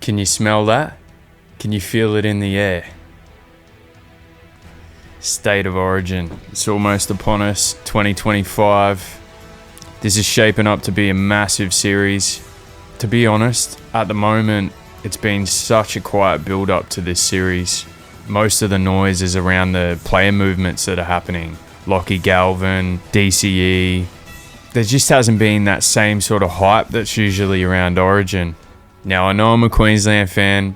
Can you smell that? Can you feel it in the air? State of Origin. It's almost upon us, 2025. This is shaping up to be a massive series. To be honest, at the moment, it's been such a quiet build-up to this series. Most of the noise is around the player movements that are happening. Lockie Galvin, DCE. There just hasn't been that same sort of hype that's usually around Origin. Now, I know I'm a Queensland fan,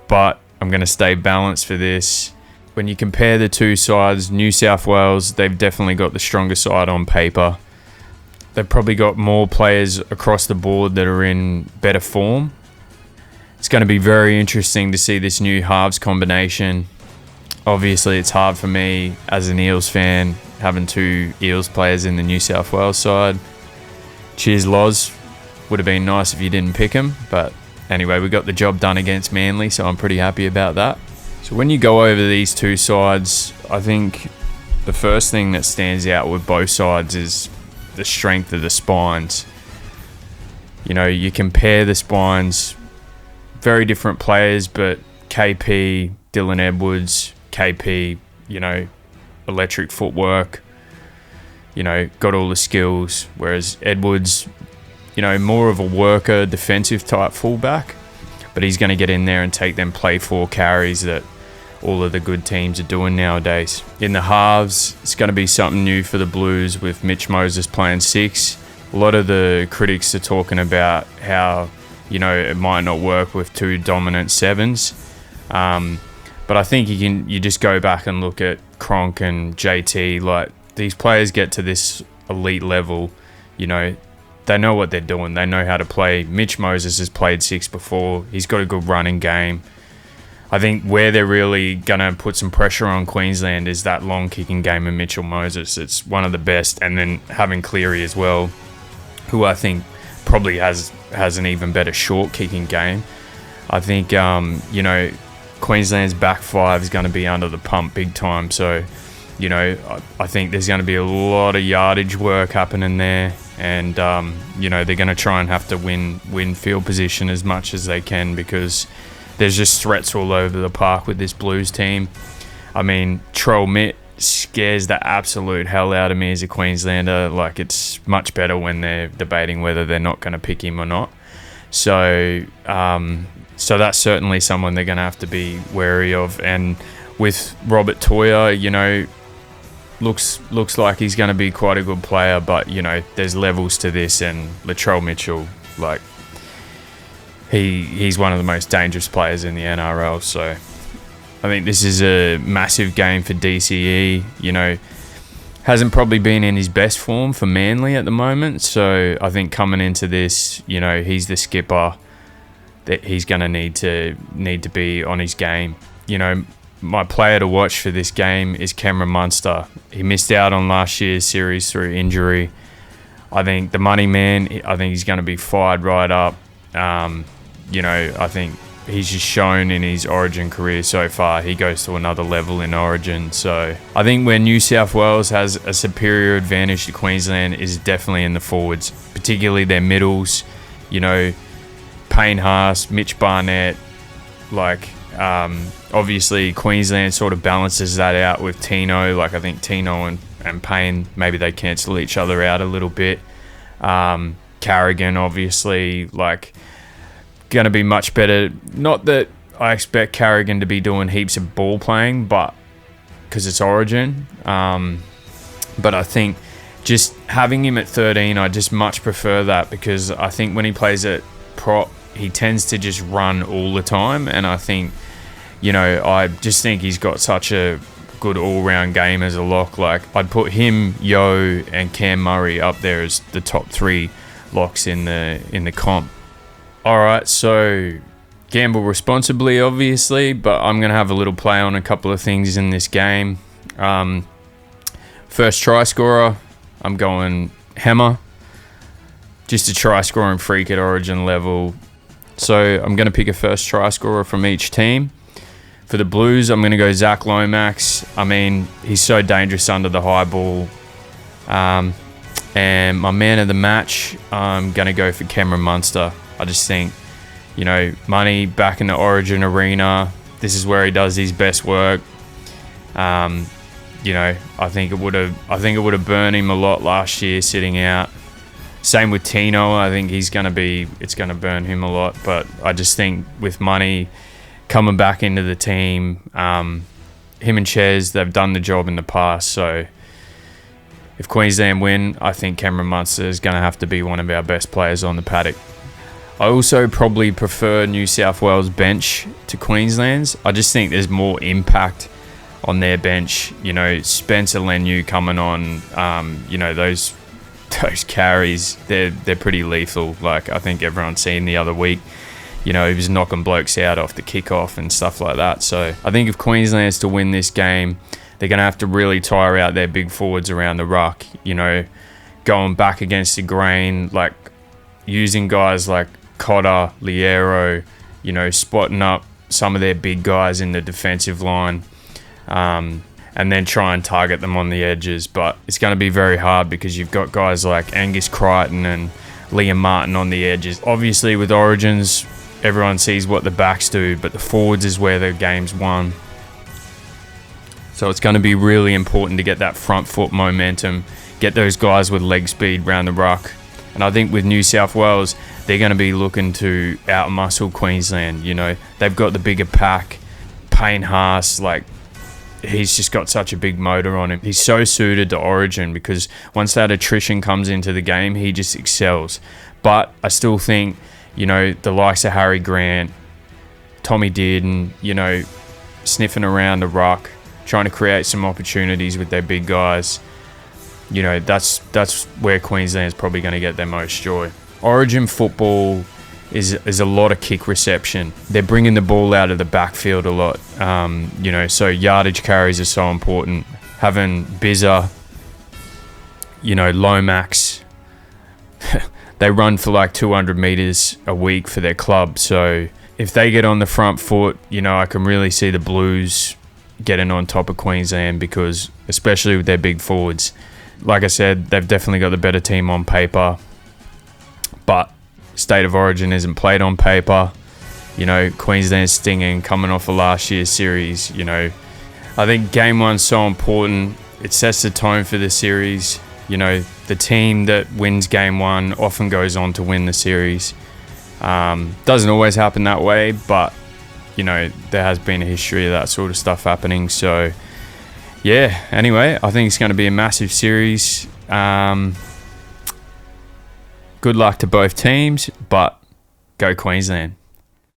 but I'm going to stay balanced for this. When you compare the two sides, New South Wales, they've definitely got the stronger side on paper. They've probably got more players across the board that are in better form. It's going to be very interesting to see this new halves combination. Obviously, it's hard for me as an Eels fan, having two Eels players in the New South Wales side. Cheers, Loz. Would have been nice if you didn't pick him. But anyway, we got the job done against Manly, so I'm pretty happy about that. So when you go over these two sides, I think the first thing that stands out with both sides is the strength of the spines. You know, you compare the spines, very different players, but KP, Dylan Edwards, KP, you know, electric footwork, you know, got all the skills, whereas Edwards, you know, more of a worker, defensive type fullback, but he's going to get in there and take them play for carries that all of the good teams are doing nowadays. In the halves, it's going to be something new for the Blues with Mitch Moses playing 6. A lot of the critics are talking about how, you know, it might not work with two dominant 7s. But I think you just go back and look at Cronk and JT. Like, these players get to this elite level, you know, they know what they're doing. They know how to play. Mitch Moses has played 6 before. He's got a good running game. I think where they're really going to put some pressure on Queensland is that long kicking game of Mitchell Moses. It's one of the best. And then having Cleary as well, who I think probably has an even better short kicking game. I think, you know, Queensland's back 5 is going to be under the pump big time. So, you know, I think there's going to be a lot of yardage work happening there. And, you know, they're going to try and have to win field position as much as they can, because there's just threats all over the park with this Blues team. I mean, Trell Mitt scares the absolute hell out of me as a Queenslander. Like, it's much better when they're debating whether they're not going to pick him or not. So that's certainly someone they're going to have to be wary of. And with Robert Toya, you know, looks like he's going to be quite a good player, but, you know, there's levels to this. And Latrell Mitchell, like, he's one of the most dangerous players in the NRL. So I think this is a massive game for DCE. You know, hasn't probably been in his best form for Manly at the moment. So I think coming into this, you know, he's the skipper, that he's going to need to be on his game. You know, my player to watch for this game is Cameron Munster. He missed out on last year's series through injury. I think the money man, I think he's going to be fired right up. You know, I think he's just shown in his Origin career so far, he goes to another level in Origin. So I think where New South Wales has a superior advantage to Queensland is definitely in the forwards, particularly their middles. You know, Payne Haas, Mitch Barnett, like, obviously Queensland sort of balances that out with Tino. Like, I think Tino and Payne, maybe they cancel each other out a little bit. Carrigan, obviously, like, going to be much better. Not that I expect Carrigan to be doing heaps of ball playing, but because it's Origin. But I think just having him at 13, I just much prefer that, because I think when he plays at prop, he tends to just run all the time. And I think, you know, I just think he's got such a good all-round game as a lock. Like, I'd put him, Yo, and Cam Murray up there as the top 3 locks in the comp. Alright, so gamble responsibly, obviously, but I'm going to have a little play on a couple of things in this game. First try scorer, I'm going Hammer. Just a try scoring freak at Origin level. So I'm going to pick a first try scorer from each team. For the Blues, I'm going to go Zach Lomax. I mean, he's so dangerous under the high ball. And my man of the match, I'm going to go for Cameron Munster. I just think Money back in the Origin arena. This is where he does his best work. I think it would have burned him a lot last year sitting out. Same with Tino. I think it's going to burn him a lot. But I just think with Money coming back into the team, him and Ches, they've done the job in the past. So if Queensland win, I think Cameron Munster is going to have to be one of our best players on the paddock. I also probably prefer New South Wales bench to Queensland's. I just think there's more impact on their bench. Spencer Leniu coming on, those carries, they're pretty lethal. Like, I think everyone's seen the other week, he was knocking blokes out off the kickoff and stuff like that. So I think if Queensland's to win this game, they're going to have to really tire out their big forwards around the ruck, going back against the grain, like using guys like Cotter, Liero, spotting up some of their big guys in the defensive line, and then try and target them on the edges. But it's going to be very hard because you've got guys like Angus Crichton and Liam Martin on the edges. Obviously, with Origins, everyone sees what the backs do, but the forwards is where the game's won. So it's going to be really important to get that front foot momentum, get those guys with leg speed round the ruck. And I think with New South Wales, they're going to be looking to outmuscle Queensland. They've got the bigger pack. Payne Haas, he's just got such a big motor on him. He's so suited to Origin because once that attrition comes into the game, he just excels. But I still think, the likes of Harry Grant, Tommy Dearden, sniffing around the ruck, trying to create some opportunities with their big guys, that's where Queensland's probably going to get their most joy. Origin football is a lot of kick reception. They're bringing the ball out of the backfield a lot. So yardage carries are so important. Having Bizza, Lomax, they run for 200 metres a week for their club. So if they get on the front foot, I can really see the Blues getting on top of Queensland because, especially with their big forwards, like I said, they've definitely got the better team on paper. But State of Origin isn't played on paper. Queensland's stinging, coming off of last year's series. I think game one's so important. It sets the tone for the series. The team that wins game one often goes on to win the series. Doesn't always happen that way, but there has been a history of that sort of stuff happening. So yeah, anyway, I think it's going to be a massive series. Good luck to both teams, but go Queensland.